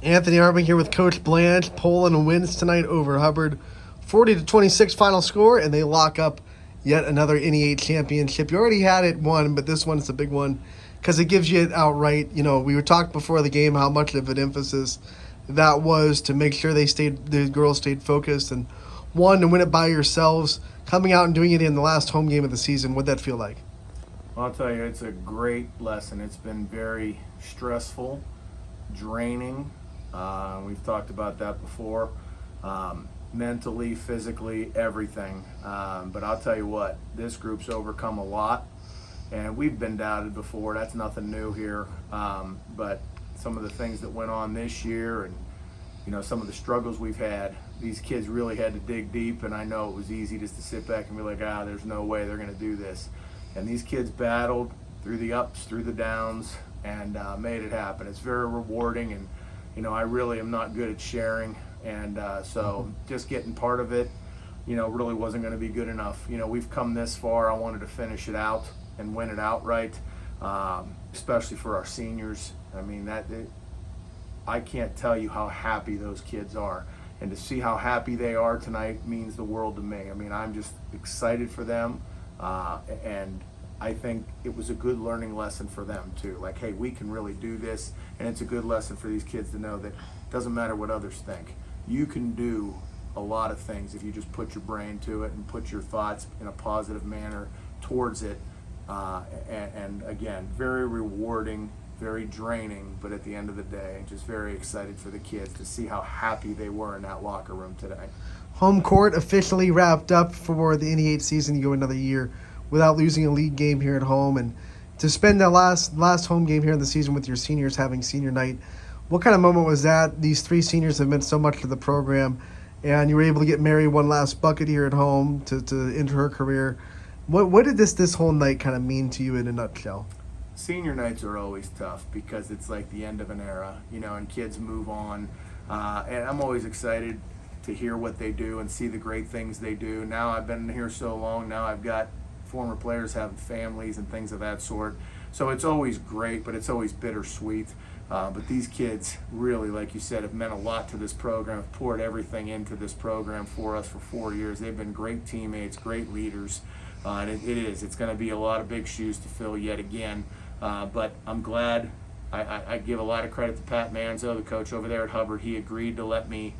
Anthony Arbing here with Coach Blanch. Poland wins tonight over Hubbard, 40-26 final score, and they lock up yet another NE8 championship. You already had it won, but this one's a big one because it gives you it outright. You know, we were talking before the game how much of an emphasis that was to make sure the girls stayed focused and won to win it by yourselves. Coming out and doing it in the last home game of the season, what'd that feel like? I'll tell you, it's a great lesson. It's been very stressful, draining. We've talked about that before. Mentally, physically, everything. But I'll tell you what, this group's overcome a lot. And we've been doubted before. That's nothing new here. But some of the things that went on this year and, you know, some of the struggles we've had, these kids really had to dig deep. And I know it was easy just to sit back and be like, there's no way they're going to do this. And these kids battled through the ups, through the downs, and made it happen. It's very rewarding, and you know, I really am not good at sharing, and so just getting part of it, you know, really wasn't going to be good enough. You know, we've come this far. I wanted to finish it out and win it outright, especially for our seniors. I mean, I can't tell you how happy those kids are. And to see how happy they are tonight means the world to me. I mean, I'm just excited for them. And I think it was a good learning lesson for them too. Like, hey, we can really do this, and it's a good lesson for these kids to know that it doesn't matter what others think. You can do a lot of things if you just put your brain to it and put your thoughts in a positive manner towards it. And again, very rewarding, very draining, but at the end of the day, just very excited for the kids to see how happy they were in that locker room today. Home court officially wrapped up for the NE8 season. You go another year without losing a league game here at home, and to spend that last home game here in the season with your seniors having senior night, what kind of moment was that? These three seniors have meant so much to the program, and you were able to get Mary one last bucket here at home to enter her career. What did this whole night kind of mean to you in a nutshell? Senior nights are always tough because it's like the end of an era, you know, and kids move on, and I'm always excited to hear what they do and see the great things they do. Now I've been here so long, now I've got former players having families and things of that sort. So it's always great, but it's always bittersweet. But these kids really, like you said, have meant a lot to this program, have poured everything into this program for us for 4 years. They've been great teammates, great leaders. And it's going to be a lot of big shoes to fill yet again. But I'm glad. I give a lot of credit to Pat Manzo, the coach over there at Hubbard. He agreed to let me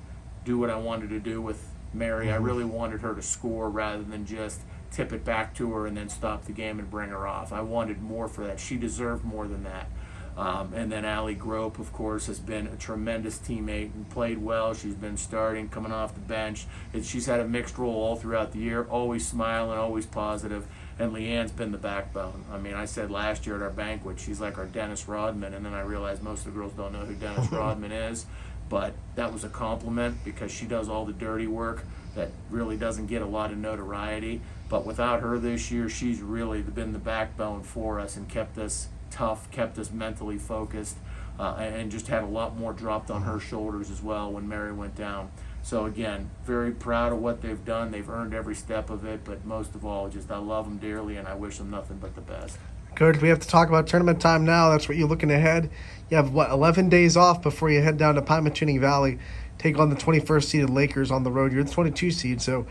do what I wanted to do with Mary. I really wanted her to score rather than just tip it back to her and then stop the game and bring her off. I wanted more for that. She deserved more than that. And then Allie Grope, of course, has been a tremendous teammate and played well. She's been starting, coming off the bench. She's had a mixed role all throughout the year, always smiling, always positive. And Leanne's been the backbone. I mean, I said last year at our banquet, she's like our Dennis Rodman, and then I realized most of the girls don't know who Dennis Rodman is. But that was a compliment because she does all the dirty work that really doesn't get a lot of notoriety. But without her this year, she's really been the backbone for us and kept us tough, kept us mentally focused, and just had a lot more dropped on her shoulders as well when Mary went down. So again, very proud of what they've done. They've earned every step of it, but most of all, just I love them dearly and I wish them nothing but the best. Coach, we have to talk about tournament time now. That's what you're looking ahead. You have, 11 days off before you head down to Pymatuning Valley, take on the 21st seeded Lakers on the road. You're the 22 seed, so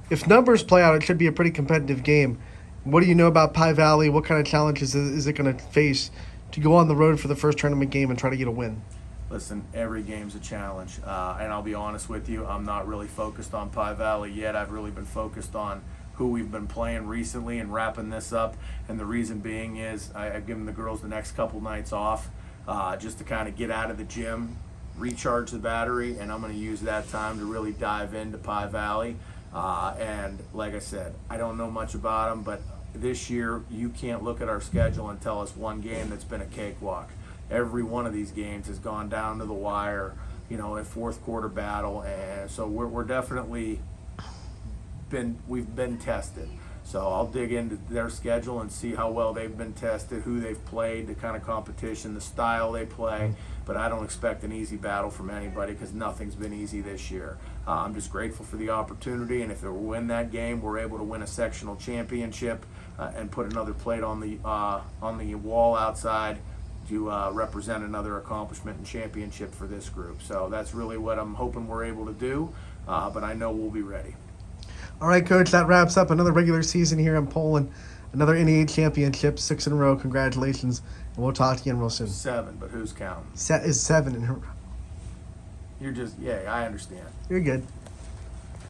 if numbers play out, it should be a pretty competitive game. What do you know about Pie Valley? What kind of challenges is it going to face to go on the road for the first tournament game and try to get a win? Listen, every game's a challenge, and I'll be honest with you, I'm not really focused on Pie Valley yet. I've really been focused on who we've been playing recently and wrapping this up, and the reason being is I've given the girls the next couple nights off just to kind of get out of the gym, recharge the battery, and I'm going to use that time to really dive into Pie Valley. And like I said, I don't know much about them, but this year you can't look at our schedule and tell us one game that's been a cakewalk. Every one of these games has gone down to the wire, you know, a fourth quarter battle, and so we're definitely we've been tested. So I'll dig into their schedule and see how well they've been tested, who they've played, the kind of competition, the style they play. But I don't expect an easy battle from anybody because nothing's been easy this year. I'm just grateful for the opportunity, and if we win that game, we're able to win a sectional championship and put another plate on the wall outside. represent another accomplishment and championship for this group. So that's really what I'm hoping we're able to do, but I know we'll be ready. All right, Coach, that wraps up another regular season here in Poland. Another NE8 championship, 6 in a row. Congratulations, and we'll talk to you again real soon. 7, but who's counting? Set is 7 in a row. You're just, yeah, I understand. You're good.